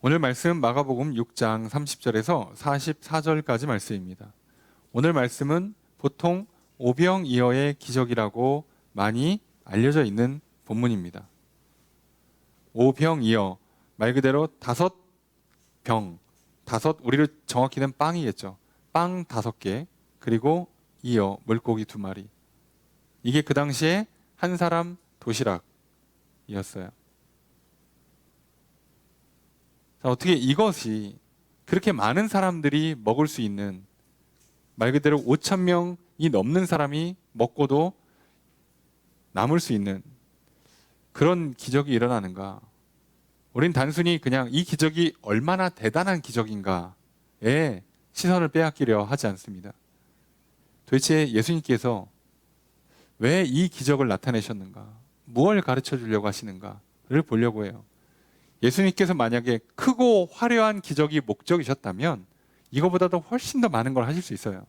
오늘 말씀 마가복음 6장 30절에서 44절까지 말씀입니다. 오늘 말씀은 보통 오병이어의 기적이라고 많이 알려져 있는 본문입니다. 오병이어, 말 그대로 다섯 병, 우리를 정확히는 빵이겠죠. 빵 5개, 그리고 이어, 물고기 2마리. 이게 그 당시에 한 사람 도시락이었어요. 자, 어떻게 이것이 그렇게 많은 사람들이 먹을 수 있는, 말 그대로 5,000명이 넘는 사람이 먹고도 남을 수 있는 그런 기적이 일어나는가? 우린 단순히 그냥 이 기적이 얼마나 대단한 기적인가에 시선을 빼앗기려 하지 않습니다. 도대체 예수님께서 왜 이 기적을 나타내셨는가? 무엇을 가르쳐 주려고 하시는가를 보려고 해요. 예수님께서 만약에 크고 화려한 기적이 목적이셨다면 이거보다도 훨씬 더 많은 걸 하실 수 있어요.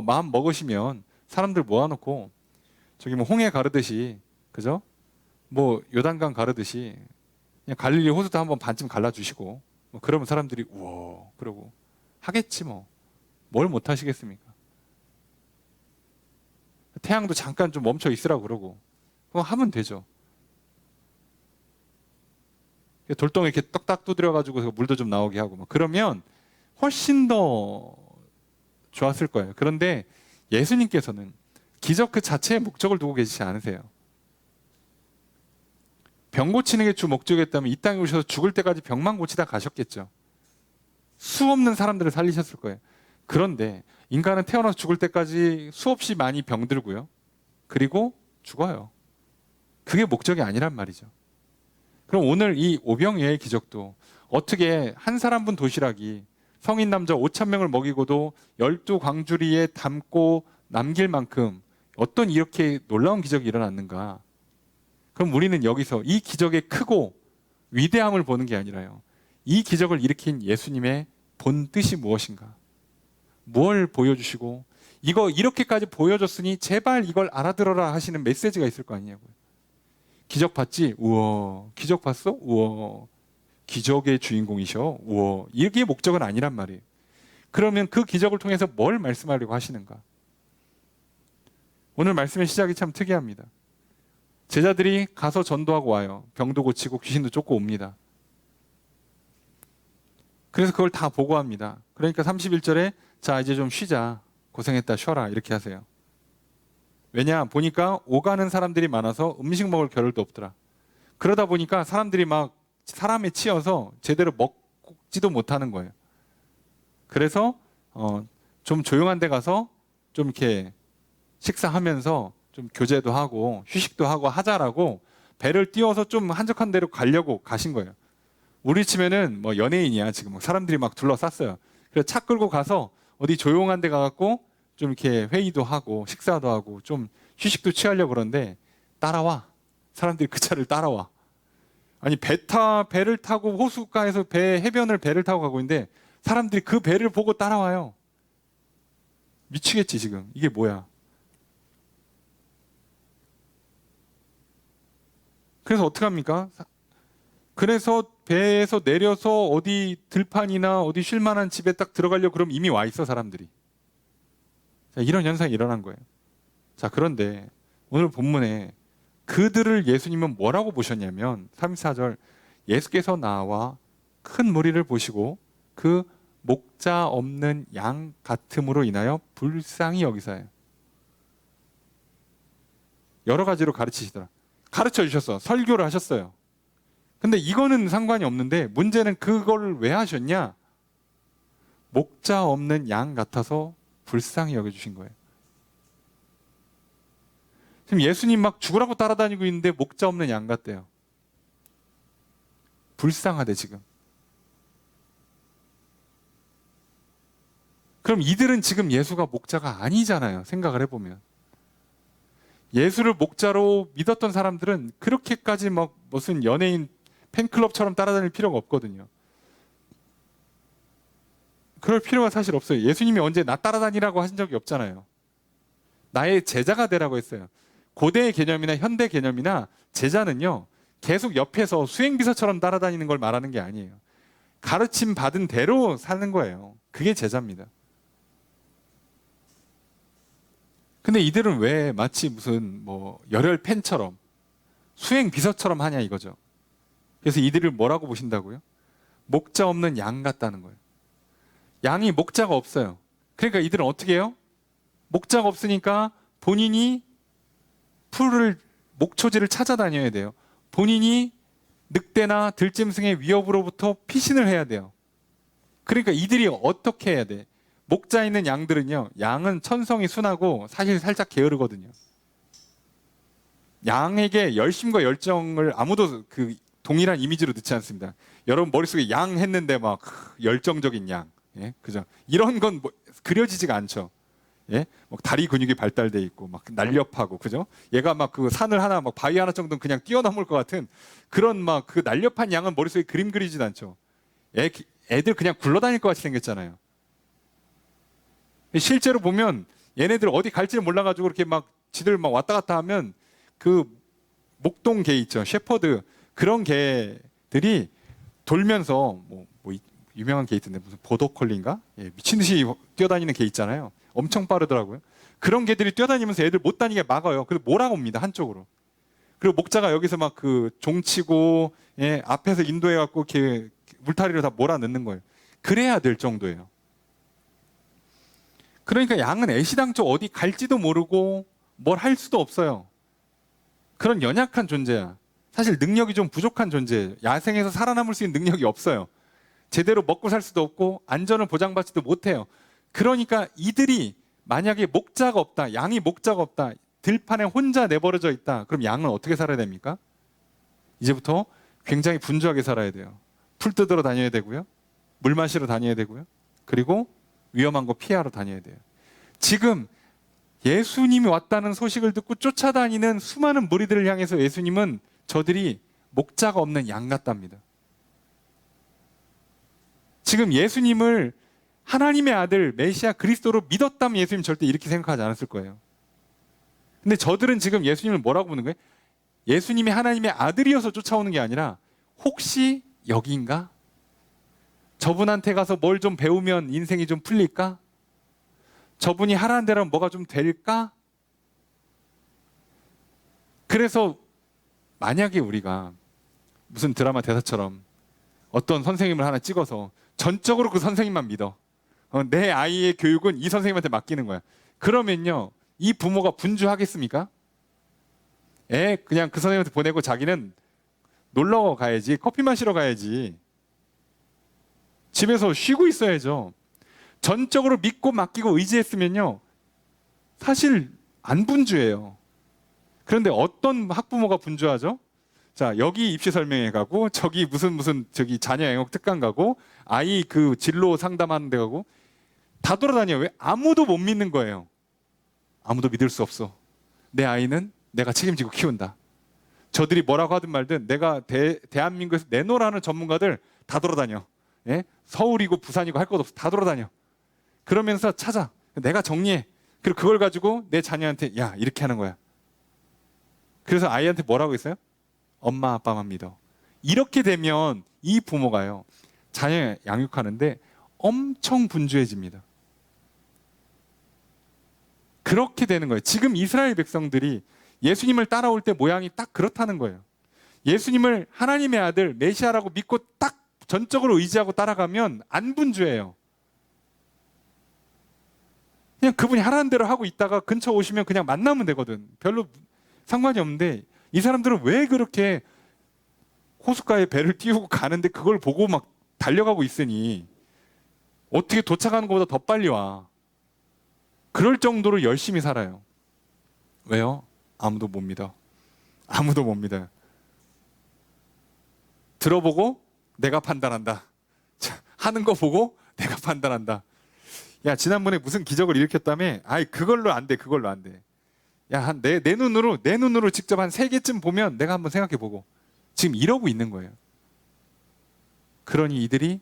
마음 먹으시면 사람들 모아놓고 저기 홍해 가르듯이, 그죠? 요단강 가르듯이 그냥 갈릴리 호수도 한번 반쯤 갈라주시고 그러면 사람들이 우와 그러고 하겠지 뭘 못 하시겠습니까? 태양도 잠깐 좀 멈춰 있으라고 그러고 그거 하면 되죠. 돌덩이 이렇게 떡딱 두드려가지고 물도 좀 나오게 하고 그러면 훨씬 더 좋았을 거예요. 그런데 예수님께서는 기적 그 자체의 목적을 두고 계시지 않으세요. 병 고치는 게 주 목적이었다면 이 땅에 오셔서 죽을 때까지 병만 고치다 가셨겠죠. 수없는 사람들을 살리셨을 거예요. 그런데 인간은 태어나서 죽을 때까지 수없이 많이 병들고요. 그리고 죽어요. 그게 목적이 아니란 말이죠. 그럼 오늘 이 오병이어의 기적도 어떻게 한 사람분 도시락이 성인 남자 5,000명을 먹이고도 12광주리에 담고 남길 만큼 어떤 이렇게 놀라운 기적이 일어났는가? 그럼 우리는 여기서 이 기적의 크고 위대함을 보는 게 아니라요. 이 기적을 일으킨 예수님의 본 뜻이 무엇인가? 뭘 보여주시고 이거 이렇게까지 보여줬으니 제발 이걸 알아들어라 하시는 메시지가 있을 거 아니냐고요. 기적 봤지? 우와. 기적 봤어? 우와. 기적의 주인공이셔? 우와. 이게 목적은 아니란 말이에요. 그러면 그 기적을 통해서 뭘 말씀하려고 하시는가? 오늘 말씀의 시작이 참 특이합니다. 제자들이 가서 전도하고 와요. 병도 고치고 귀신도 쫓고 옵니다. 그래서 그걸 다 보고합니다. 그러니까 31절에 자 이제 좀 쉬자. 고생했다 쉬어라 이렇게 하세요. 왜냐 보니까 오가는 사람들이 많아서 음식 먹을 겨를도 없더라. 그러다 보니까 사람들이 막 사람에 치여서 제대로 먹지도 못하는 거예요. 그래서 좀 조용한 데 가서 좀 이렇게 식사하면서 좀 교제도 하고 휴식도 하고 하자라고 배를 띄워서 좀 한적한 데로 가려고 가신 거예요. 우리 치면은 연예인이야 지금 사람들이 막 둘러쌌어요. 그래서 차 끌고 가서 어디 조용한 데 가갖고 좀 이렇게 회의도 하고 식사도 하고 좀 휴식도 취하려고 그러는데 따라와. 사람들이 그 차를 따라와. 아니 배를 타고 호숫가에서 해변을 배를 타고 가고 있는데 사람들이 그 배를 보고 따라와요. 미치겠지 지금. 이게 뭐야. 그래서 어떡합니까? 그래서 배에서 내려서 어디 들판이나 어디 쉴만한 집에 딱 들어가려고 그러면 이미 와 있어 사람들이. 자, 이런 현상이 일어난 거예요. 자, 그런데 오늘 본문에 그들을 예수님은 뭐라고 보셨냐면 34절 예수께서 나와 큰 무리를 보시고 그 목자 없는 양 같음으로 인하여 불쌍히 여기사요. 여러 가지로 가르치시더라. 가르쳐 주셨어. 설교를 하셨어요. 근데 이거는 상관이 없는데 문제는 그걸 왜 하셨냐? 목자 없는 양 같아서 불쌍히 여겨주신 거예요. 지금 예수님 막 죽으라고 따라다니고 있는데 목자 없는 양 같대요. 불쌍하대 지금. 그럼 이들은 지금 예수가 목자가 아니잖아요. 생각을 해보면. 예수를 목자로 믿었던 사람들은 그렇게까지 무슨 연예인 팬클럽처럼 따라다닐 필요가 없거든요. 그럴 필요가 사실 없어요. 예수님이 언제 나 따라다니라고 하신 적이 없잖아요. 나의 제자가 되라고 했어요. 고대의 개념이나 현대 개념이나 제자는요, 계속 옆에서 수행비서처럼 따라다니는 걸 말하는 게 아니에요. 가르침 받은 대로 사는 거예요. 그게 제자입니다. 근데 이들은 왜 마치 무슨 뭐 열혈 팬처럼 수행비서처럼 하냐 이거죠. 그래서 이들을 뭐라고 보신다고요? 목자 없는 양 같다는 거예요. 양이 목자가 없어요. 그러니까 이들은 어떻게 해요? 목자가 없으니까 본인이 목초지를 찾아다녀야 돼요. 본인이 늑대나 들짐승의 위협으로부터 피신을 해야 돼요. 그러니까 이들이 어떻게 해야 돼? 목자 있는 양들은요, 양은 천성이 순하고 사실 살짝 게으르거든요. 양에게 열심과 열정을 아무도 그 동일한 이미지로 넣지 않습니다. 여러분 머릿속에 양 했는데 막 열정적인 양, 예? 그죠? 이런 건 뭐, 그려지지가 않죠. 예? 막 다리 근육이 발달돼 있고 막 날렵하고, 그죠? 얘가 막 그 산을 하나 막 바위 하나 정도는 그냥 뛰어넘을 것 같은 그런 막 그 날렵한 양은 머릿속에 그림 그리지도 않죠. 애들 그냥 굴러다닐 것 같이 생겼잖아요. 실제로 보면 얘네들 어디 갈지를 몰라가지고 이렇게 막 지들 막 왔다 갔다 하면 그 목동 개 있죠, 셰퍼드, 그런 개들이 돌면서 뭐 유명한 개 있던데 무슨 보더콜리인가? 예, 미친 듯이 뛰어다니는 개 있잖아요. 엄청 빠르더라고요. 그런 개들이 뛰어다니면서 애들 못 다니게 막아요. 그래서 몰아옵니다, 한쪽으로. 그리고 목자가 여기서 막 그 종치고, 예, 앞에서 인도해갖고 이렇게 물타리로 다 몰아 넣는 거예요. 그래야 될 정도예요. 그러니까 양은 애시당초 어디 갈지도 모르고 뭘 할 수도 없어요. 그런 연약한 존재야. 사실 능력이 좀 부족한 존재예요. 야생에서 살아남을 수 있는 능력이 없어요. 제대로 먹고 살 수도 없고 안전을 보장받지도 못해요. 그러니까 이들이 만약에 목자가 없다, 양이 목자가 없다, 들판에 혼자 내버려져 있다, 그럼 양은 어떻게 살아야 됩니까? 이제부터 굉장히 분주하게 살아야 돼요. 풀 뜯으러 다녀야 되고요. 물 마시러 다녀야 되고요. 그리고 위험한 거 피하러 다녀야 돼요. 지금 예수님이 왔다는 소식을 듣고 쫓아다니는 수많은 무리들을 향해서 예수님은 저들이 목자가 없는 양 같답니다. 지금 예수님을 하나님의 아들 메시아 그리스도로 믿었다면 예수님 절대 이렇게 생각하지 않았을 거예요. 근데 저들은 지금 예수님을 뭐라고 보는 거예요? 예수님이 하나님의 아들이어서 쫓아오는 게 아니라 혹시 여기인가? 저분한테 가서 뭘 좀 배우면 인생이 좀 풀릴까? 저분이 하라는 대로 뭐가 좀 될까? 그래서 만약에 우리가 무슨 드라마 대사처럼 어떤 선생님을 하나 찍어서 전적으로 그 선생님만 믿어. 내 아이의 교육은 이 선생님한테 맡기는 거야. 그러면요, 이 부모가 분주하겠습니까? 그냥 그 선생님한테 보내고 자기는 놀러 가야지, 커피 마시러 가야지, 집에서 쉬고 있어야죠. 전적으로 믿고 맡기고 의지했으면요, 사실 안 분주해요. 그런데 어떤 학부모가 분주하죠? 자, 여기 입시 설명회 가고, 저기 무슨 저기 자녀 양육 특강 가고, 아이 그 진로 상담하는 데 가고, 다 돌아다녀요. 왜? 아무도 못 믿는 거예요. 아무도 믿을 수 없어. 내 아이는 내가 책임지고 키운다. 저들이 뭐라고 하든 말든 내가 대한민국에서 내놓으라는 전문가들 다 돌아다녀. 예? 서울이고 부산이고 할 것 없어. 다 돌아다녀. 그러면서 찾아. 내가 정리해. 그리고 그걸 가지고 내 자녀한테 야, 이렇게 하는 거야. 그래서 아이한테 뭐라고 했어요? 엄마 아빠만 믿어. 이렇게 되면 이 부모가요, 자녀 양육하는데 엄청 분주해집니다. 그렇게 되는 거예요. 지금 이스라엘 백성들이 예수님을 따라올 때 모양이 딱 그렇다는 거예요. 예수님을 하나님의 아들 메시아라고 믿고 딱 전적으로 의지하고 따라가면 안 분주해요. 그냥 그분이 하라는 대로 하고 있다가 근처 오시면 그냥 만나면 되거든. 별로 상관이 없는데 이 사람들은 왜 그렇게 호숫가에 배를 띄우고 가는데 그걸 보고 막 달려가고 있으니 어떻게 도착하는 것보다 더 빨리 와. 그럴 정도로 열심히 살아요. 왜요? 아무도 못 믿어. 아무도 못 믿어요. 들어보고 내가 판단한다. 하는 거 보고 내가 판단한다. 야, 지난번에 무슨 기적을 일으켰다며? 아이, 그걸로 안 돼. 그걸로 안 돼. 야, 내 눈으로 직접 한 3개쯤 보면 내가 한번 생각해 보고. 지금 이러고 있는 거예요. 그러니 이들이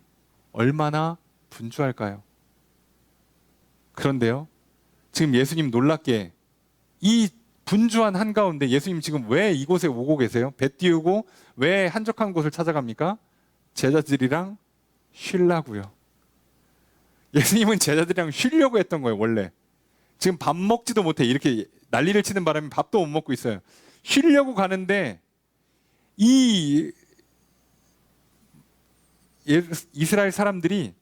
얼마나 분주할까요? 그런데요, 지금 예수님 놀랍게 이 분주한 한가운데 예수님 지금 왜 이곳에 오고 계세요? 배 띄우고 왜 한적한 곳을 찾아갑니까? 제자들이랑 쉬려고요. 예수님은 제자들이랑 쉬려고 했던 거예요, 원래. 지금 밥 먹지도 못해. 이렇게 난리를 치는 바람에 밥도 못 먹고 있어요. 쉬려고 가는데 이 이스라엘 사람들이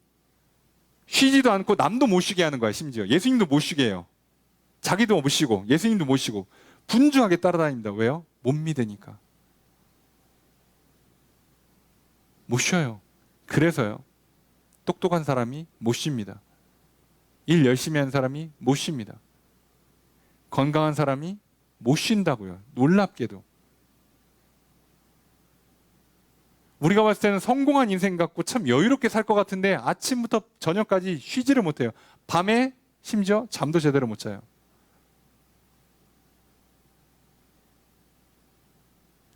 쉬지도 않고 남도 못 쉬게 하는 거야. 심지어 예수님도 못 쉬게 해요. 자기도 못 쉬고 예수님도 못 쉬고 분주하게 따라다닙니다. 왜요? 못 믿으니까. 못 쉬어요. 그래서요. 똑똑한 사람이 못 쉽니다. 일 열심히 한 사람이 못 쉽니다. 건강한 사람이 못 쉰다고요. 놀랍게도. 우리가 봤을 때는 성공한 인생 같고 참 여유롭게 살 것 같은데 아침부터 저녁까지 쉬지를 못해요. 밤에 심지어 잠도 제대로 못 자요.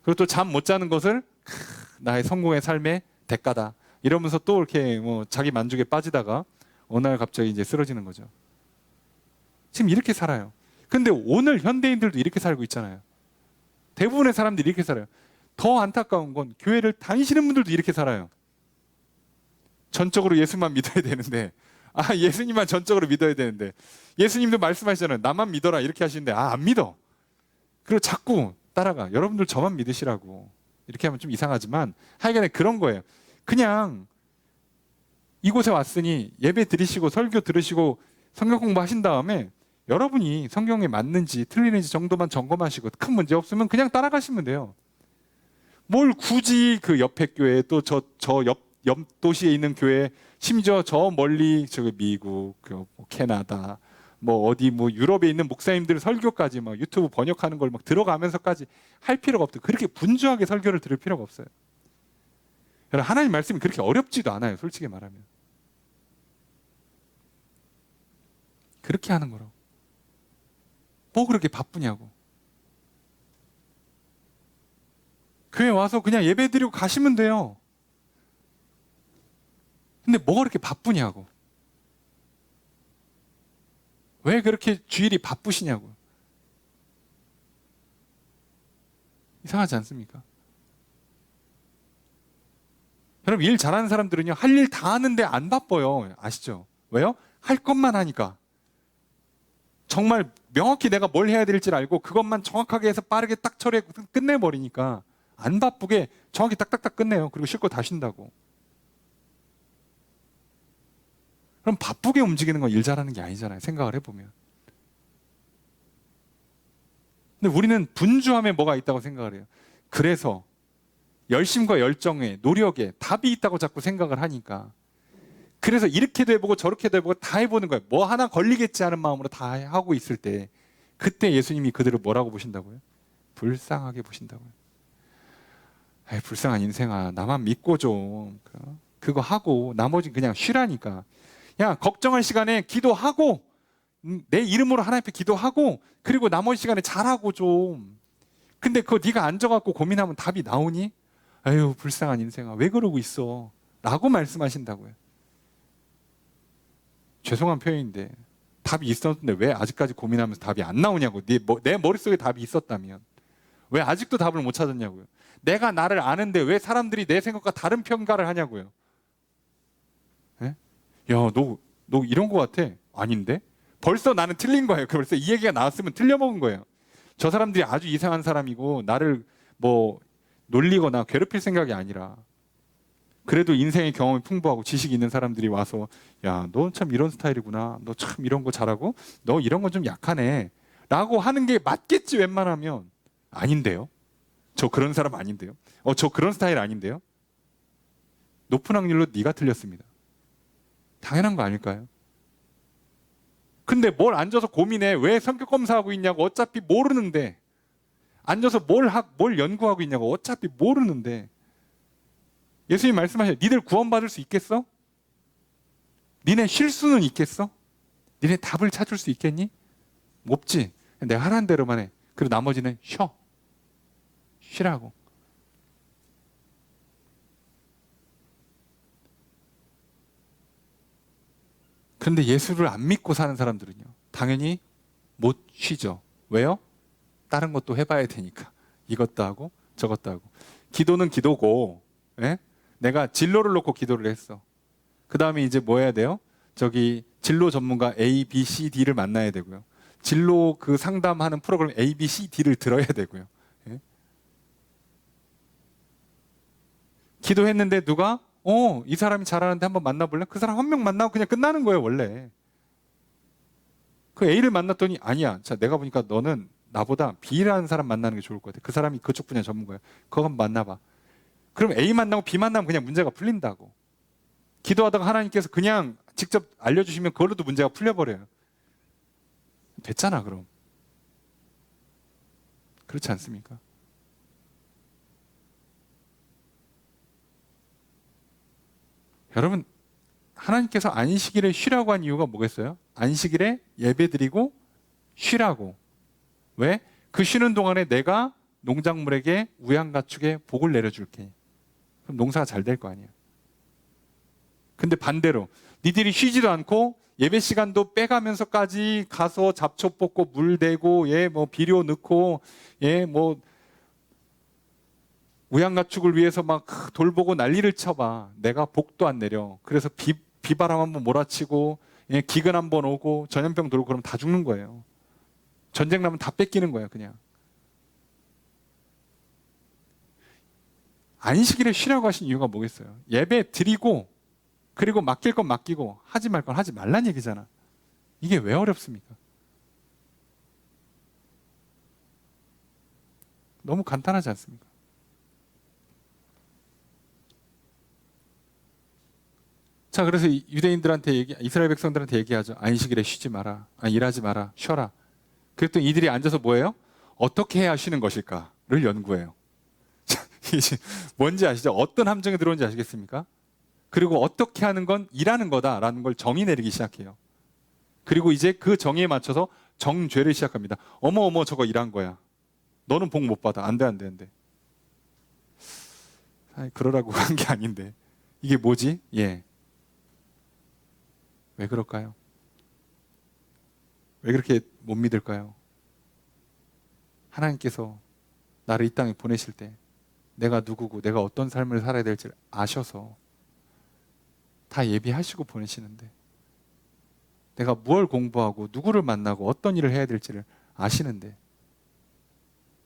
그리고 또 잠 못 자는 것을 나의 성공의 삶의 대가다. 이러면서 또 이렇게 뭐 자기 만족에 빠지다가 어느 날 갑자기 이제 쓰러지는 거죠. 지금 이렇게 살아요. 근데 오늘 현대인들도 이렇게 살고 있잖아요. 대부분의 사람들이 이렇게 살아요. 더 안타까운 건 교회를 다니시는 분들도 이렇게 살아요. 전적으로 예수만 믿어야 되는데, 예수님만 전적으로 믿어야 되는데, 예수님도 말씀하시잖아요. 나만 믿어라 이렇게 하시는데, 안 믿어. 그리고 자꾸 따라가. 여러분들 저만 믿으시라고. 이렇게 하면 좀 이상하지만 하여간에 그런 거예요. 그냥 이곳에 왔으니 예배 드리시고 설교 들으시고 성경 공부하신 다음에 여러분이 성경에 맞는지 틀리는지 정도만 점검하시고 큰 문제 없으면 그냥 따라가시면 돼요. 뭘 굳이 그 옆에 교회 또 저 옆 도시에 있는 교회 심지어 저 멀리 저 미국, 캐나다 뭐 어디 뭐 유럽에 있는 목사님들 설교까지 막 유튜브 번역하는 걸 막 들어가면서까지 할 필요가 없대요. 그렇게 분주하게 설교를 들을 필요가 없어요. 여러분 하나님 말씀이 그렇게 어렵지도 않아요. 솔직히 말하면. 그렇게 하는 거라고. 뭐 그렇게 바쁘냐고. 교회 와서 그냥 예배 드리고 가시면 돼요. 근데 뭐가 그렇게 바쁘냐고. 왜 그렇게 주일이 바쁘시냐고. 이상하지 않습니까? 여러분 일 잘하는 사람들은요 할 일 다 하는데 안 바빠요. 아시죠? 왜요? 할 것만 하니까. 정말 명확히 내가 뭘 해야 될지 알고 그것만 정확하게 해서 빠르게 딱 처리해 끝내버리니까 안 바쁘게 정확히 딱딱딱 끝내요. 그리고 쉴 거 다 쉰다고. 그럼 바쁘게 움직이는 건 일 잘하는 게 아니잖아요. 생각을 해보면. 근데 우리는 분주함에 뭐가 있다고 생각을 해요. 그래서 열심과 열정에 노력에 답이 있다고 자꾸 생각을 하니까 그래서 이렇게도 해보고 저렇게도 해보고 다 해보는 거예요. 뭐 하나 걸리겠지 하는 마음으로 다 하고 있을 때 그때 예수님이 그들을 뭐라고 보신다고요? 불쌍하게 보신다고요. 불쌍한 인생아 나만 믿고 좀 그거 하고 나머지는 그냥 쉬라니까. 야 걱정할 시간에 기도하고 내 이름으로 하나님 앞에 기도하고 그리고 나머지 시간에 잘하고 좀. 근데 그거 네가 앉아갖고 고민하면 답이 나오니? 아유 불쌍한 인생아 왜 그러고 있어 라고 말씀하신다고요. 죄송한 표현인데 답이 있었는데 왜 아직까지 고민하면서 답이 안 나오냐고. 내 머릿속에 답이 있었다면 왜 아직도 답을 못 찾았냐고요. 내가 나를 아는데 왜 사람들이 내 생각과 다른 평가를 하냐고요. 예? 야, 너 이런 거 같아. 아닌데? 벌써 나는 틀린 거예요. 벌써 이 얘기가 나왔으면 틀려먹은 거예요. 저 사람들이 아주 이상한 사람이고 나를 뭐 놀리거나 괴롭힐 생각이 아니라 그래도 인생의 경험이 풍부하고 지식이 있는 사람들이 와서 야, 너 참 이런 스타일이구나. 너 참 이런 거 잘하고 너 이런 건 좀 약하네. 라고 하는 게 맞겠지 웬만하면. 아닌데요. 저 그런 사람 아닌데요. 저 그런 스타일 아닌데요. 높은 확률로 네가 틀렸습니다. 당연한 거 아닐까요? 근데 뭘 앉아서 고민해. 왜 성격 검사하고 있냐고. 어차피 모르는데. 앉아서 뭘 연구하고 있냐고. 어차피 모르는데. 예수님 말씀하셔요. 니들 구원받을 수 있겠어? 니네 쉴 수는 있겠어? 니네 답을 찾을 수 있겠니? 없지. 내가 하라는 대로만 해. 그리고 나머지는 쉬어. 쉬라고. 그런데 예수를 안 믿고 사는 사람들은요. 당연히 못 쉬죠. 왜요? 다른 것도 해봐야 되니까 이것도 하고 저것도 하고. 기도는 기도고, 예? 내가 진로를 놓고 기도를 했어. 그 다음에 이제 뭐 해야 돼요? 저기 진로 전문가 A, B, C, D를 만나야 되고요. 진로 그 상담하는 프로그램 A, B, C, D를 들어야 되고요. 예? 기도했는데 누가 이 사람이 잘하는데 한번 만나볼래? 그 사람 한 명 만나고 그냥 끝나는 거예요, 원래. 그 A를 만났더니 아니야. 자, 내가 보니까 너는 나보다 B라는 사람 만나는 게 좋을 것 같아. 그 사람이 그쪽 분야 전문가야. 그거 한번 만나봐. 그럼 A 만나고 B 만나면 그냥 문제가 풀린다고. 기도하다가 하나님께서 그냥 직접 알려주시면 그걸로도 문제가 풀려버려요. 됐잖아, 그럼. 그렇지 않습니까? 여러분, 하나님께서 안식일에 쉬라고 한 이유가 뭐겠어요? 안식일에 예배드리고 쉬라고. 왜? 그 쉬는 동안에 내가 농작물에게 우양가축에 복을 내려줄게. 그럼 농사가 잘 될 거 아니야. 근데 반대로 니들이 쉬지도 않고 예배 시간도 빼가면서까지 가서 잡초 뽑고 물 대고 뭐 비료 넣고 뭐 우양가축을 위해서 막 돌보고 난리를 쳐봐. 내가 복도 안 내려. 그래서 비바람 한번 몰아치고 기근 한번 오고 전염병 돌고 그러면 다 죽는 거예요. 전쟁 나면 다 뺏기는 거예요, 그냥. 안식일에 쉬라고 하신 이유가 뭐겠어요? 예배 드리고 그리고 맡길 건 맡기고 하지 말 건 하지 말란 얘기잖아. 이게 왜 어렵습니까? 너무 간단하지 않습니까? 자, 그래서 유대인들한테 이스라엘 백성들한테 얘기하죠. 안식일에 쉬지 마라. 일하지 마라. 쉬어라. 그랬더니 이들이 앉아서 뭐예요? 어떻게 해야 쉬는 것일까를 연구해요. 이게 뭔지 아시죠? 어떤 함정에 들어온지 아시겠습니까? 그리고 어떻게 하는 건 일하는 거다라는 걸 정의 내리기 시작해요. 그리고 이제 그 정의에 맞춰서 정죄를 시작합니다. 어머 저거 일한 거야. 너는 복 못 받아. 안 돼. 그러라고 한 게 아닌데. 이게 뭐지? 왜 그럴까요? 왜 그렇게 못 믿을까요? 하나님께서 나를 이 땅에 보내실 때 내가 누구고 내가 어떤 삶을 살아야 될지 아셔서 다 예비하시고 보내시는데 내가 무엇을 공부하고 누구를 만나고 어떤 일을 해야 될지를 아시는데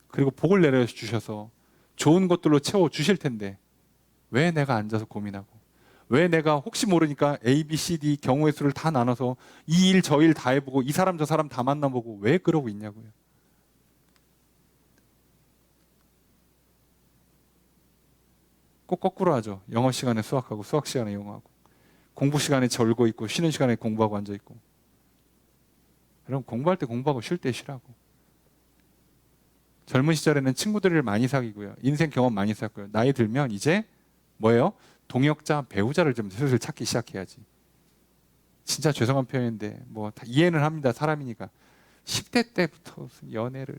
그리고 복을 내려주셔서 좋은 것들로 채워주실 텐데 왜 내가 앉아서 고민하고 왜 내가 혹시 모르니까 A, B, C, D 경우의 수를 다 나눠서 이 일 저 일 다 해보고 이 사람 저 사람 다 만나보고 왜 그러고 있냐고요. 꼭 거꾸로 하죠. 영어 시간에 수학하고 수학 시간에 영어하고 공부 시간에 절고 있고 쉬는 시간에 공부하고 앉아있고. 여러분 공부할 때 공부하고 쉴 때 쉬라고. 젊은 시절에는 친구들을 많이 사귀고요. 인생 경험 많이 쌓고요. 나이 들면 이제 뭐예요? 동역자, 배우자를 좀 슬슬 찾기 시작해야지. 진짜 죄송한 표현인데 뭐 다 이해는 합니다. 사람이니까. 10대 때부터 무슨 연애를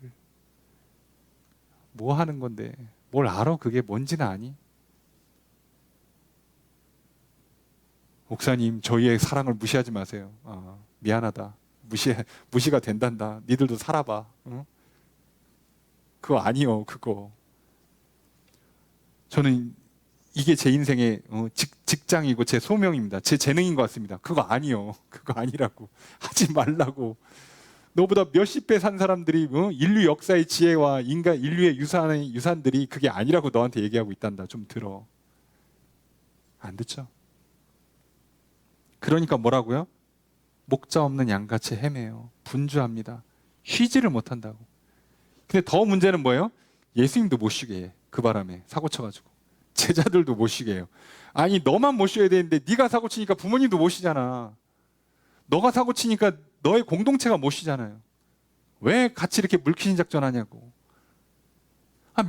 뭐 하는 건데 뭘 알아? 그게 뭔지는 아니? 목사님 저희의 사랑을 무시하지 마세요. 미안하다. 무시가 된단다. 니들도 살아봐. 응? 그거 아니요. 그거. 저는 이게 제 인생의 직장이고 제 소명입니다. 제 재능인 것 같습니다. 그거 아니요. 그거 아니라고. 하지 말라고. 너보다 몇십 배 산 사람들이 인류 역사의 지혜와 인류의 유산들이 그게 아니라고 너한테 얘기하고 있단다. 좀 들어. 안 듣죠? 그러니까 뭐라고요? 목자 없는 양같이 헤매요. 분주합니다. 쉬지를 못한다고. 근데 더 문제는 뭐예요? 예수님도 못 쉬게 해. 그 바람에 사고 쳐가지고. 제자들도 못 쉬게 해요. 아니 너만 못 쉬어야 되는데 네가 사고 치니까 부모님도 못 쉬잖아. 너가 사고 치니까 너의 공동체가 못 쉬잖아요. 왜 같이 이렇게 물귀신 작전하냐고.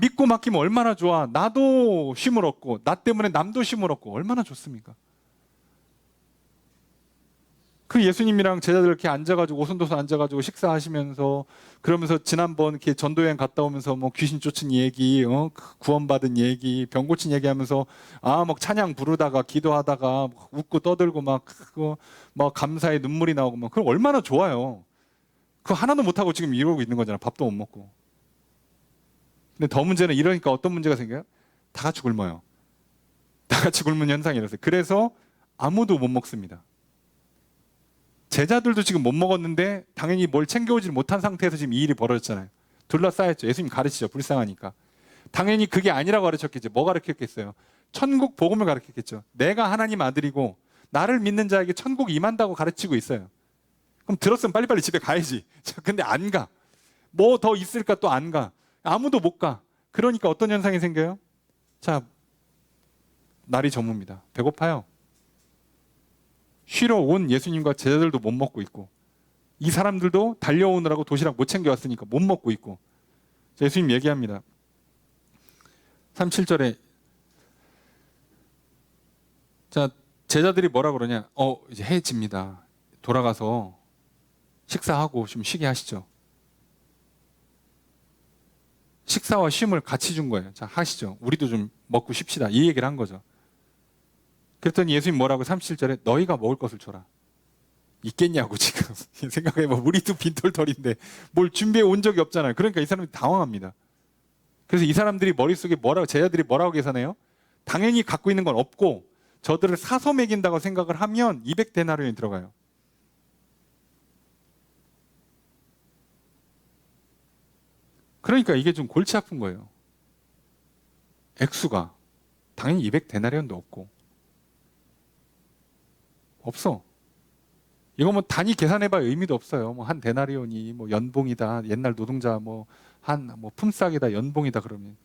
믿고 맡기면 얼마나 좋아. 나도 쉼을 얻고 나 때문에 남도 쉼을 얻고 얼마나 좋습니까? 그 예수님이랑 제자들 이렇게 앉아가지고 오손도손 앉아가지고 식사하시면서 그러면서 지난번 이렇게 전도여행 갔다 오면서 뭐 귀신 쫓은 얘기, 구원받은 얘기, 병 고친 얘기하면서 막 찬양 부르다가 기도하다가 웃고 떠들고 막 그거 막 감사의 눈물이 나오고 막 그럼 얼마나 좋아요. 그거 하나도 못 하고 지금 이러고 있는 거잖아. 밥도 못 먹고. 근데 더 문제는 이러니까 어떤 문제가 생겨요? 다 같이 굶어요. 다 같이 굶는 현상이 일어났어요. 그래서 아무도 못 먹습니다. 제자들도 지금 못 먹었는데 당연히 뭘 챙겨오지 못한 상태에서 지금 이 일이 벌어졌잖아요. 둘러싸였죠. 예수님 가르치죠. 불쌍하니까. 당연히 그게 아니라고 가르쳤겠죠. 뭐 가르쳤겠어요? 천국 복음을 가르쳤겠죠. 내가 하나님 아들이고 나를 믿는 자에게 천국이 임한다고 가르치고 있어요. 그럼 들었으면 빨리빨리 집에 가야지. 근데 안 가. 뭐 더 있을까 또 안 가. 아무도 못 가. 그러니까 어떤 현상이 생겨요? 자, 날이 저뭅니다. 배고파요. 쉬러 온 예수님과 제자들도 못 먹고 있고 이 사람들도 달려오느라고 도시락 못 챙겨왔으니까 못 먹고 있고. 예수님 얘기합니다. 37절에 자, 제자들이 뭐라 그러냐? 이제 해 집니다. 돌아가서 식사하고 좀 쉬게 하시죠. 식사와 쉼을 같이 준 거예요. 자, 하시죠. 우리도 좀 먹고 쉽시다. 이 얘기를 한 거죠. 그랬더니 예수님 뭐라고 37절에 너희가 먹을 것을 줘라. 있겠냐고 지금. 생각해봐. 우리도 빈털털인데 뭘 준비해 온 적이 없잖아요. 그러니까 이 사람이 당황합니다. 그래서 이 사람들이 머릿속에 제자들이 뭐라고 계산해요? 당연히 갖고 있는 건 없고 저들을 사서 먹인다고 생각을 하면 200데나리온이 들어가요. 그러니까 이게 좀 골치 아픈 거예요. 액수가 당연히 200데나리온도 없고 없어. 이거 뭐 단위 계산해봐야 의미도 없어요. 뭐 한 데나리온이 뭐 연봉이다. 옛날 노동자 뭐 품삯이다. 연봉이다 그러면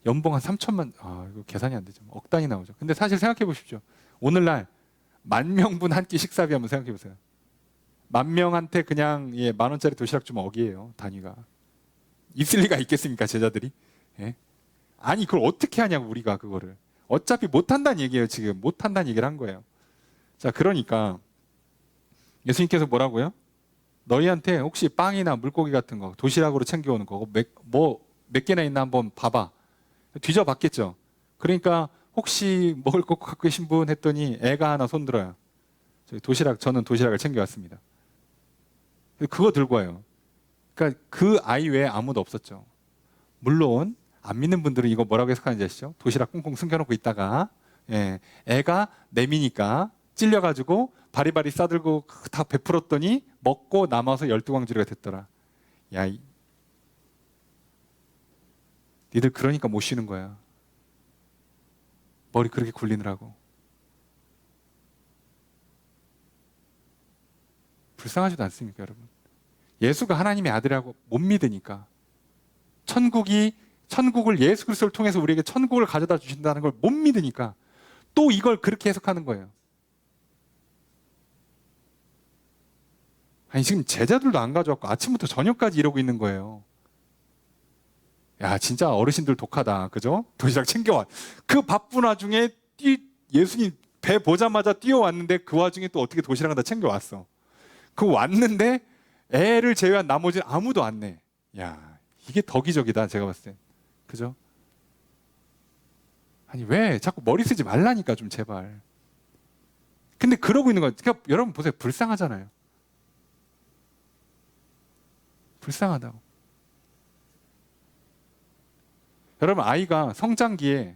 연봉 한 3천만. 이거 계산이 안 되죠. 억 단위 나오죠. 근데 사실 생각해 보십시오. 오늘날 10,000분 한 끼 식사비 한번 생각해 보세요. 10,000명한테 그냥 10,000원짜리 도시락 주면 억이에요. 단위가. 있을 리가 있겠습니까 제자들이? 예? 아니 그걸 어떻게 하냐고 우리가 그거를. 어차피 못한다는 얘기예요. 지금 못한다는 얘기를 한 거예요. 자, 그러니까 예수님께서 뭐라고요? 너희한테 혹시 빵이나 물고기 같은 거 도시락으로 챙겨오는 거 몇 개나 있나 한번 봐봐. 뒤져봤겠죠. 그러니까 혹시 먹을 거 갖고 계신 분 했더니 애가 하나 손들어요. 저는 도시락을 챙겨왔습니다. 그거 들고 와요. 그러니까 그 아이 외에 아무도 없었죠. 물론 안 믿는 분들은 이거 뭐라고 해석하는지 아시죠? 도시락 꽁꽁 숨겨놓고 있다가 애가 내미니까 찔려가지고 바리바리 싸들고 다 베풀었더니 먹고 남아서 12광주리가 됐더라. 야, 니들 그러니까 못 쉬는 거야. 머리 그렇게 굴리느라고. 불쌍하지도 않습니까, 여러분? 예수가 하나님의 아들이라고 못 믿으니까 천국을 예수 그리스도를 통해서 우리에게 천국을 가져다 주신다는 걸 못 믿으니까 또 이걸 그렇게 해석하는 거예요. 아니 지금 제자들도 안 가져왔고 아침부터 저녁까지 이러고 있는 거예요. 야 진짜 어르신들 독하다. 그죠? 도시락 챙겨와. 그 바쁜 와중에 예수님 배 보자마자 뛰어왔는데 그 와중에 또 어떻게 도시락을 다 챙겨왔어. 그 왔는데 애를 제외한 나머지는 아무도 안 내. 야 이게 더 기적이다 제가 봤을 땐. 그죠? 아니 왜 자꾸 머리 쓰지 말라니까 좀 제발. 근데 그러고 있는 거야. 그러니까 여러분 보세요. 불쌍하잖아요. 불쌍하다고. 여러분 아이가 성장기에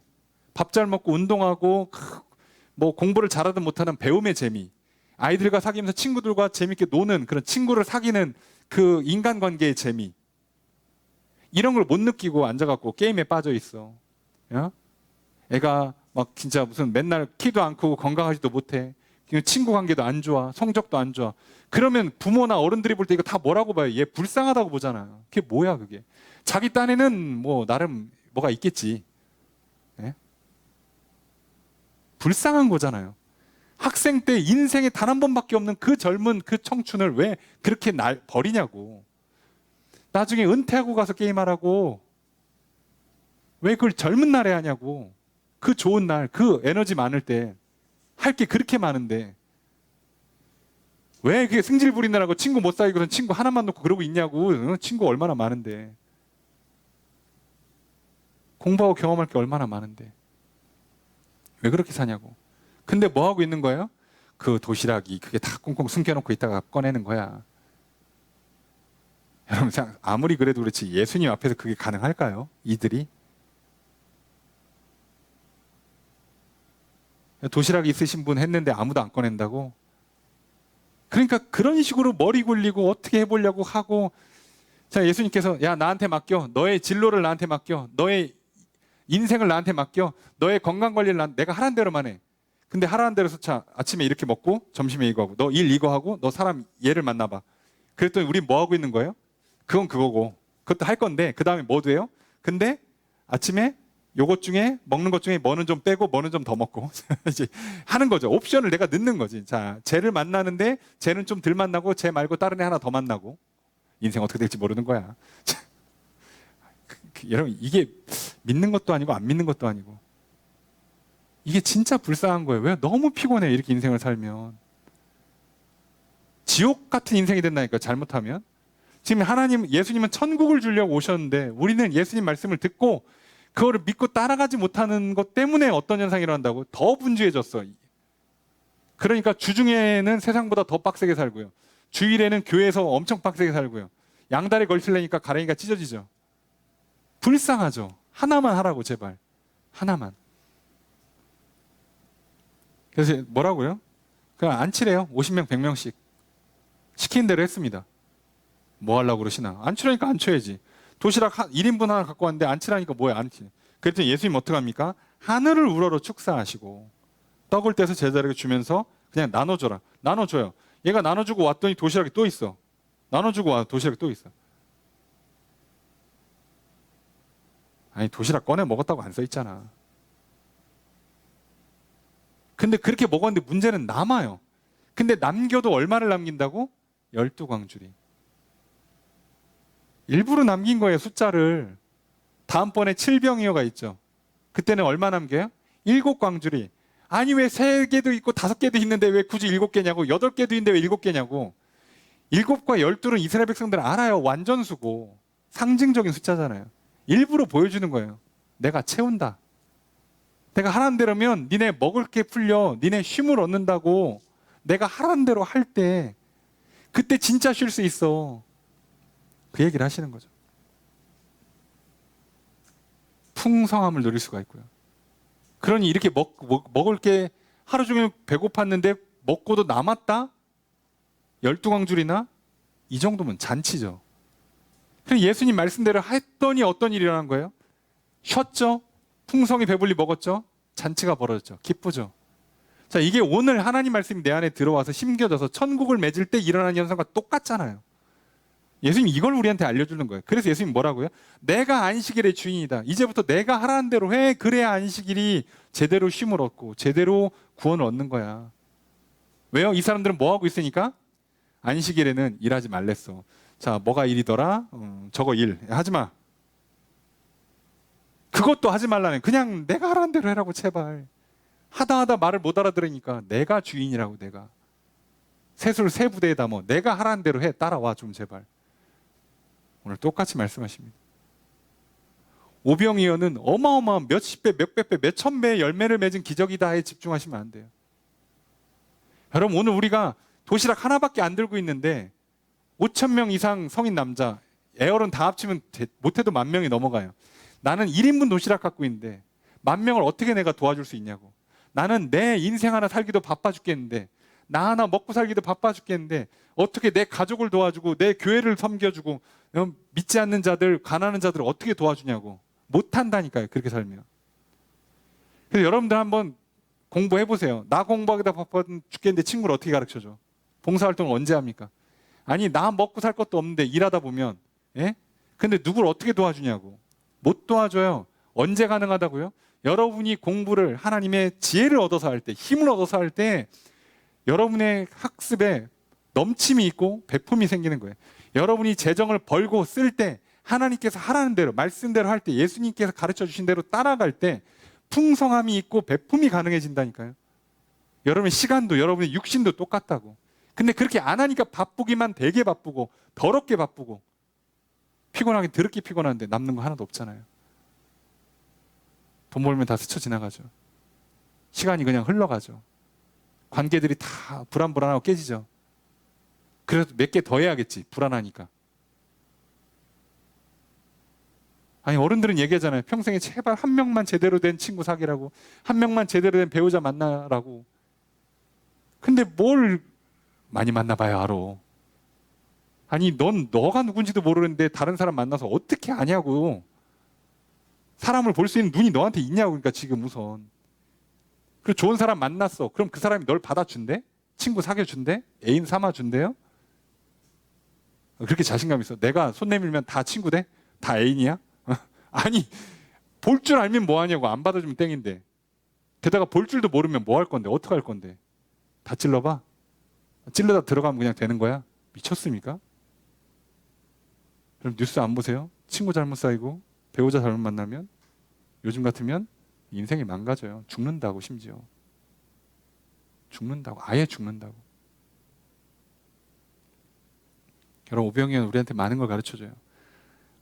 밥 잘 먹고 운동하고 뭐 공부를 잘하든 못하든 배움의 재미, 아이들과 사귀면서 친구들과 재밌게 노는 그런 친구를 사귀는 그 인간관계의 재미, 이런 걸 못 느끼고 앉아갖고 게임에 빠져 있어. 애가 막 진짜 무슨 맨날 키도 안 크고 건강하지도 못해. 친구 관계도 안 좋아. 성적도 안 좋아. 그러면 부모나 어른들이 볼 때 이거 다 뭐라고 봐요? 얘 불쌍하다고 보잖아요. 그게 뭐야 그게. 자기 딴에는 뭐 나름 뭐가 있겠지. 네? 불쌍한 거잖아요. 학생 때 인생에 단 한 번밖에 없는 그 젊은 그 청춘을 왜 그렇게 버리냐고. 나중에 은퇴하고 가서 게임하라고. 왜 그걸 젊은 날에 하냐고. 그 좋은 날, 그 에너지 많을 때 할 게 그렇게 많은데 왜 그게 승질 부리느라고 친구 못 사귀고선 친구 하나만 놓고 그러고 있냐고. 친구 얼마나 많은데. 공부하고 경험할 게 얼마나 많은데. 왜 그렇게 사냐고. 근데 뭐 하고 있는 거예요? 그 도시락이 그게 다 꽁꽁 숨겨놓고 있다가 꺼내는 거야. 여러분 아무리 그래도 그렇지 예수님 앞에서 그게 가능할까요? 이들이? 도시락 있으신 분 했는데 아무도 안 꺼낸다고? 그러니까 그런 식으로 머리 굴리고 어떻게 해보려고 하고, 자, 예수님께서 야 나한테 맡겨, 너의 진로를 나한테 맡겨, 너의 인생을 나한테 맡겨, 너의 건강관리를 내가 하라는 대로만 해. 근데 하라는 대로 자 아침에 이렇게 먹고 점심에 이거 하고 너 일 이거 하고 너 사람 얘를 만나봐. 그랬더니 우리 뭐 하고 있는 거예요? 그건 그거고 그것도 할 건데 그 다음에 뭐도 해요? 근데 아침에 요것 중에 먹는 것 중에 뭐는 좀 빼고 뭐는 좀 더 먹고 이제 하는 거죠. 옵션을 내가 넣는 거지. 자, 쟤를 만나는데 쟤는 좀 덜 만나고 쟤 말고 다른 애 하나 더 만나고 인생 어떻게 될지 모르는 거야. 여러분 이게 믿는 것도 아니고 안 믿는 것도 아니고 이게 진짜 불쌍한 거예요. 왜? 너무 피곤해 이렇게 인생을 살면. 지옥 같은 인생이 된다니까 잘못하면. 지금 하나님 예수님은 천국을 주려고 오셨는데 우리는 예수님 말씀을 듣고 그거를 믿고 따라가지 못하는 것 때문에 어떤 현상이 일어난다고? 더 분주해졌어. 그러니까 주중에는 세상보다 더 빡세게 살고요. 주일에는 교회에서 엄청 빡세게 살고요. 양다리 걸치려니까 가랭이가 찢어지죠. 불쌍하죠. 하나만 하라고 제발. 하나만. 그래서 뭐라고요? 그냥 안 치래요. 50명, 100명씩. 시킨 대로 했습니다. 뭐 하려고 그러시나? 안 치라니까 안 쳐야지. 도시락 1인분 하나 갖고 왔는데 안 치라니까 뭐야 안 치. 그랬더니 예수님 어떡합니까? 하늘을 우러러 축사하시고 떡을 떼서 제자들에게 주면서 그냥 나눠줘라. 나눠줘요. 얘가 나눠주고 왔더니 도시락이 또 있어. 나눠주고 와 도시락이 또 있어. 아니 도시락 꺼내 먹었다고 안 써있잖아. 근데 그렇게 먹었는데 문제는 남아요. 근데 남겨도 얼마를 남긴다고? 12광주리. 일부러 남긴 거예요, 숫자를. 다음번에 7병이어가 있죠. 그때는 얼마 남겨요? 7광주리. 아니 왜 3개도 있고 5개도 있는데 왜 굳이 7개냐고, 8개도 있는데 왜 7개냐고. 7과 12는 이스라엘 백성들은 알아요. 완전수고. 상징적인 숫자잖아요. 일부러 보여주는 거예요. 내가 채운다. 내가 하라는 대로면 니네 먹을 게 풀려. 니네 쉼을 얻는다고. 내가 하라는 대로 할 때 그때 진짜 쉴 수 있어. 그 얘기를 하시는 거죠. 풍성함을 누릴 수가 있고요. 그러니 이렇게 먹을 게 하루 종일 배고팠는데 먹고도 남았다? 12광줄이나? 이 정도면 잔치죠. 예수님 말씀대로 했더니 어떤 일이 일어난 거예요? 쉬었죠? 풍성히 배불리 먹었죠? 잔치가 벌어졌죠. 기쁘죠? 자, 이게 오늘 하나님 말씀이 내 안에 들어와서 심겨져서 천국을 맺을 때 일어나는 현상과 똑같잖아요. 예수님 이걸 우리한테 알려주는 거예요. 그래서 예수님 뭐라고요? 내가 안식일의 주인이다. 이제부터 내가 하라는 대로 해. 그래야 안식일이 제대로 쉼을 얻고 제대로 구원을 얻는 거야. 왜요? 이 사람들은 뭐 하고 있으니까? 안식일에는 일하지 말랬어. 자, 뭐가 일이더라? 저거 일 하지 마. 그것도 하지 말라네. 그냥 내가 하라는 대로 해라고 제발. 하다 말을 못 알아들으니까 내가 주인이라고. 내가 셋을 세 부대에 담아 내가 하라는 대로 해. 따라와 좀 제발. 오늘 똑같이 말씀하십니다. 오병이어는 어마어마한 몇십 배, 몇백 배, 몇천 배의 열매를 맺은 기적이다에 집중하시면 안 돼요. 여러분 오늘 우리가 도시락 하나밖에 안 들고 있는데 5천 명 이상 성인 남자, 애어른 다 합치면 못해도 10,000명이 넘어가요. 나는 1인분 도시락 갖고 있는데 10,000명을 어떻게 내가 도와줄 수 있냐고. 나는 내 인생 하나 살기도 바빠 죽겠는데, 나 하나 먹고 살기도 바빠 죽겠는데 어떻게 내 가족을 도와주고 내 교회를 섬겨주고 믿지 않는 자들, 가난한 자들을 어떻게 도와주냐고. 못한다니까요, 그렇게 살면. 그래서 여러분들 한번 공부해보세요. 나 공부하기다 바빠 죽겠는데 친구를 어떻게 가르쳐줘? 봉사활동을 언제 합니까? 아니 나 먹고 살 것도 없는데 일하다 보면, 예? 근데 누굴 어떻게 도와주냐고. 못 도와줘요. 언제 가능하다고요? 여러분이 공부를 하나님의 지혜를 얻어서 할 때, 힘을 얻어서 할 때 여러분의 학습에 넘침이 있고 배품이 생기는 거예요. 여러분이 재정을 벌고 쓸 때 하나님께서 하라는 대로, 말씀대로 할 때, 예수님께서 가르쳐 주신 대로 따라갈 때 풍성함이 있고 배품이 가능해진다니까요. 여러분의 시간도 여러분의 육신도 똑같다고. 근데 그렇게 안 하니까 바쁘기만 되게 바쁘고 더럽게 바쁘고 피곤하긴 더럽게 피곤한데 남는 거 하나도 없잖아요. 돈 벌면 다 스쳐 지나가죠. 시간이 그냥 흘러가죠. 관계들이 다 불안불안하고 깨지죠. 그래도 몇 개 더 해야겠지. 불안하니까. 아니 어른들은 얘기하잖아요. 평생에 제발 한 명만 제대로 된 친구 사귀라고, 한 명만 제대로 된 배우자 만나라고. 근데 뭘 많이 만나봐야 알아. 아니 넌 너가 누군지도 모르는데 다른 사람 만나서 어떻게 아냐고. 사람을 볼 수 있는 눈이 너한테 있냐고. 그러니까 지금 우선. 그리고 좋은 사람 만났어. 그럼 그 사람이 널 받아준대? 친구 사귀어준대? 애인 삼아준대요? 그렇게 자신감 있어. 내가 손 내밀면 다 친구 돼? 다 애인이야? 아니 볼 줄 알면 뭐 하냐고. 안 받아주면 땡인데. 게다가 볼 줄도 모르면 뭐 할 건데? 어떡할 건데? 다 찔러봐? 찔러다 들어가면 그냥 되는 거야? 미쳤습니까? 그럼 뉴스 안 보세요? 친구 잘못 사귀고 배우자 잘못 만나면 요즘 같으면 인생이 망가져요. 죽는다고. 심지어 죽는다고. 아예 죽는다고. 여러분 오병이어는 우리한테 많은 걸 가르쳐줘요.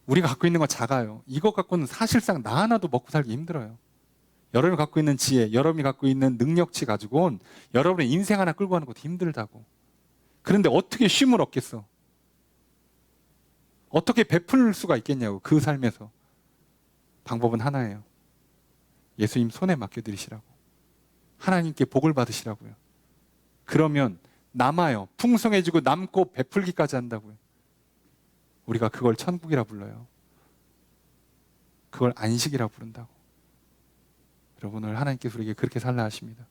우리가 갖고 있는 건 작아요. 이것 갖고는 사실상 나 하나도 먹고 살기 힘들어요. 여러분이 갖고 있는 지혜, 여러분이 갖고 있는 능력치 가지고는 여러분의 인생 하나 끌고 가는 것도 힘들다고. 그런데 어떻게 쉼을 얻겠어? 어떻게 베풀 수가 있겠냐고. 그 삶에서. 방법은 하나예요. 예수님 손에 맡겨드리시라고. 하나님께 복을 받으시라고요. 그러면 남아요. 풍성해지고 남고 베풀기까지 한다고요. 우리가 그걸 천국이라 불러요. 그걸 안식이라 부른다고. 여러분 오늘 하나님께서 우리에게 그렇게 살라 하십니다.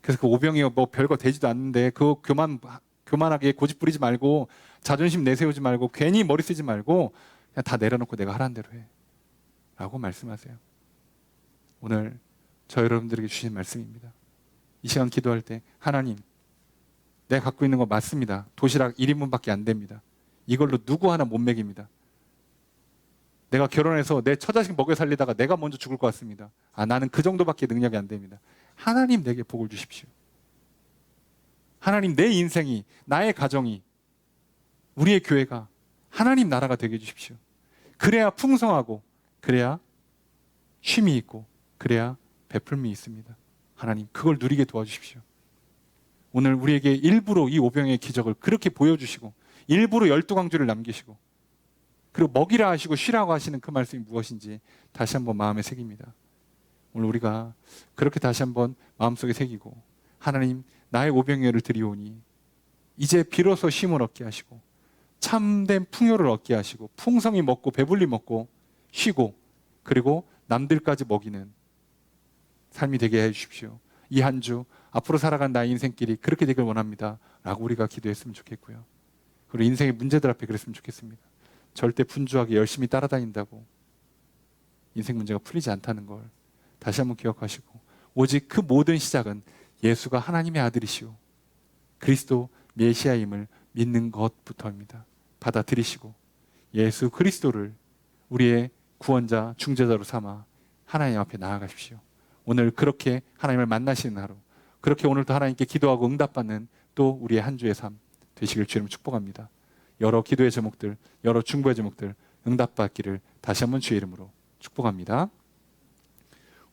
그래서 그 오병이어 뭐 별거 되지도 않는데 그거 교만하게 고집 부리지 말고 자존심 내세우지 말고 괜히 머리 쓰지 말고 그냥 다 내려놓고 내가 하라는 대로 해 라고 말씀하세요. 오늘 저 여러분들에게 주신 말씀입니다. 이 시간 기도할 때 하나님 내가 갖고 있는 거 맞습니다. 도시락 1인분밖에 안 됩니다. 이걸로 누구 하나 못 먹입니다. 내가 결혼해서 내 처자식 먹여 살리다가 내가 먼저 죽을 것 같습니다. 나는 그 정도밖에 능력이 안 됩니다. 하나님 내게 복을 주십시오. 하나님 내 인생이, 나의 가정이, 우리의 교회가 하나님 나라가 되게 해주십시오. 그래야 풍성하고 그래야 쉼이 있고 그래야 베풀미 있습니다. 하나님 그걸 누리게 도와주십시오. 오늘 우리에게 일부러 이 오병의 기적을 그렇게 보여주시고 일부러 12광주를 남기시고 그리고 먹이라 하시고 쉬라고 하시는 그 말씀이 무엇인지 다시 한번 마음에 새깁니다. 오늘 우리가 그렇게 다시 한번 마음속에 새기고 하나님 나의 오병이어를 드리오니 이제 비로소 쉼을 얻게 하시고 참된 풍요를 얻게 하시고 풍성히 먹고 배불리 먹고 쉬고 그리고 남들까지 먹이는 삶이 되게 해주십시오. 이 한 주 앞으로 살아간 나의 인생길이 그렇게 되길 원합니다 라고 우리가 기도했으면 좋겠고요. 그리고 인생의 문제들 앞에 그랬으면 좋겠습니다. 절대 분주하게 열심히 따라다닌다고 인생 문제가 풀리지 않다는 걸 다시 한번 기억하시고 오직 그 모든 시작은 예수가 하나님의 아들이시오 그리스도 메시아임을 믿는 것부터입니다. 받아들이시고 예수 그리스도를 우리의 구원자 중재자로 삼아 하나님 앞에 나아가십시오. 오늘 그렇게 하나님을 만나시는 하루, 그렇게 오늘도 하나님께 기도하고 응답받는 또 우리의 한 주의 삶 되시길 주님 축복합니다. 여러 기도의 제목들, 여러 중보의 제목들 응답받기를 다시 한번 주의 이름으로 축복합니다.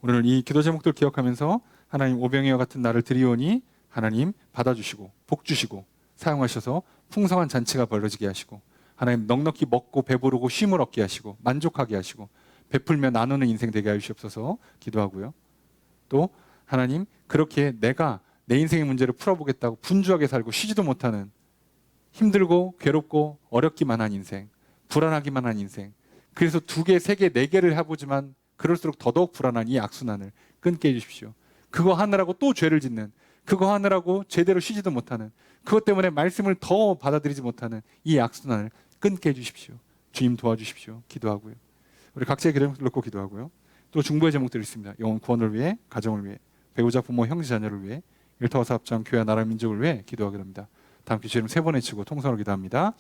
오늘 이 기도 제목들 기억하면서 하나님 오병이어 같은 나를 드리오니 하나님 받아주시고 복 주시고 사용하셔서 풍성한 잔치가 벌어지게 하시고 하나님 넉넉히 먹고 배부르고 쉼을 얻게 하시고 만족하게 하시고 베풀며 나누는 인생 되게 하시옵소서 기도하고요. 또 하나님 그렇게 내가 내 인생의 문제를 풀어보겠다고 분주하게 살고 쉬지도 못하는 힘들고 괴롭고 어렵기만 한 인생, 불안하기만 한 인생, 그래서 2개, 3개, 4개를 해보지만 그럴수록 더더욱 불안한 이 악순환을 끊게 해주십시오. 그거 하느라고 또 죄를 짓는, 그거 하느라고 제대로 쉬지도 못하는, 그것 때문에 말씀을 더 받아들이지 못하는 이 악순환을 끊게 해주십시오. 주님 도와주십시오. 기도하고요. 우리 각자의 기도를 놓고 기도하고요. 또 중보의 제목들이 있습니다. 영혼 구원을 위해, 가정을 위해, 배우자, 부모, 형제, 자녀를 위해, 일터와 사업장, 교회, 나라, 민족을 위해 기도하게 됩니다. 다 함께 주님 3번 외치고 통성으로 기도합니다.